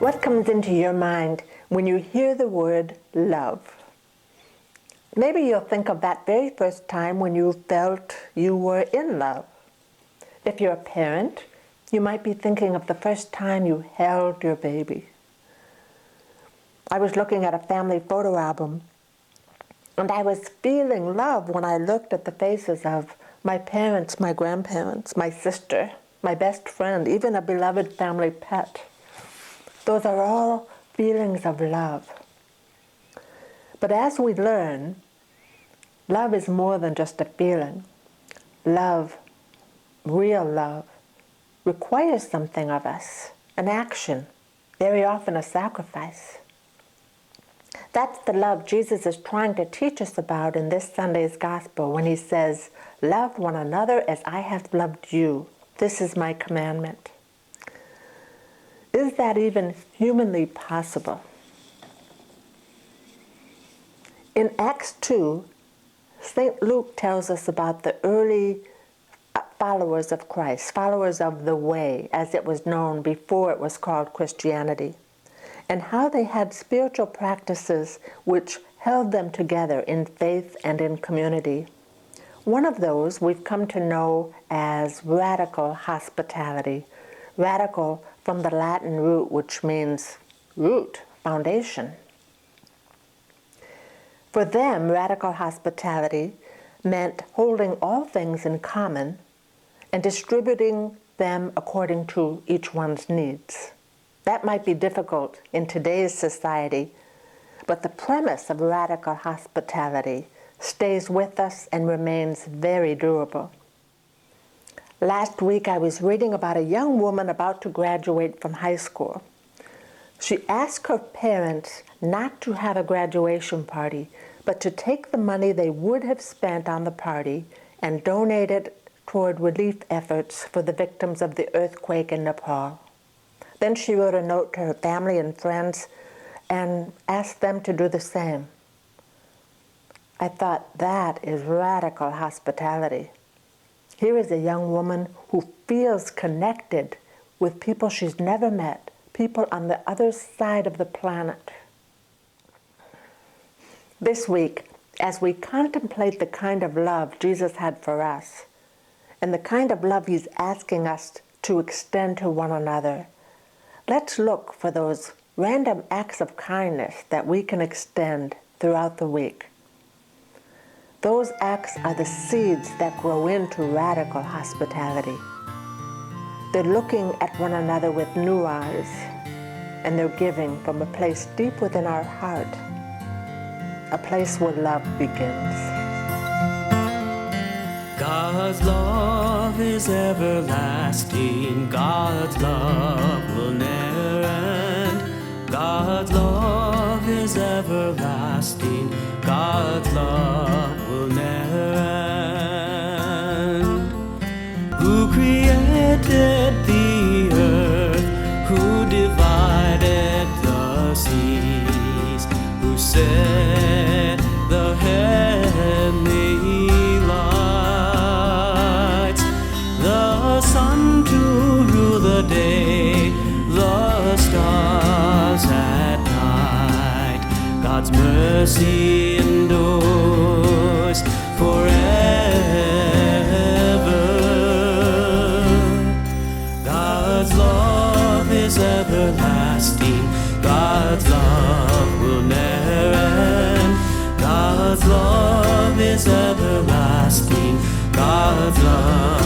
What comes into your mind when you hear the word love? Maybe you'll think of that very first time when you felt you were in love. If you're a parent, you might be thinking of the first time you held your baby. I was looking at a family photo album, and I was feeling love when I looked at the faces of my parents, my grandparents, my sister, my best friend, even a beloved family pet. Those are all feelings of love. But as we learn, love is more than just a feeling. Love, real love, requires something of us, an action, very often a sacrifice. That's the love Jesus is trying to teach us about in this Sunday's Gospel when he says, "Love one another as I have loved you. This is my commandment." Is that even humanly possible? In Acts 2, St. Luke tells us about the early followers of Christ, followers of the Way, as it was known before it was called Christianity, and how they had spiritual practices which held them together in faith and in community. One of those we've come to know as radical hospitality. Radical from the Latin root, which means root, foundation. For them, radical hospitality meant holding all things in common and distributing them according to each one's needs. That might be difficult in today's society, but the premise of radical hospitality stays with us and remains very durable. Last week I was reading about a young woman about to graduate from high school. She asked her parents not to have a graduation party, but to take the money they would have spent on the party and donate it toward relief efforts for the victims of the earthquake in Nepal. Then she wrote a note to her family and friends and asked them to do the same. I thought, that is radical hospitality. Here is a young woman who feels connected with people she's never met, people on the other side of the planet. This week, as we contemplate the kind of love Jesus had for us, and the kind of love he's asking us to extend to one another, let's look for those random acts of kindness that we can extend throughout the week. Those acts are the seeds that grow into radical hospitality. They're looking at one another with new eyes, and they're giving from a place deep within our heart, a place where love begins. God's love is everlasting. God's love will never end. God's love is everlasting. God's love will never end. Who created the earth? Who divided the seas? Who set the heavenly lights? The sun to rule the day, the stars at night. God's mercy endures forever. God's love is everlasting. God's love will never end. God's love is everlasting. God's love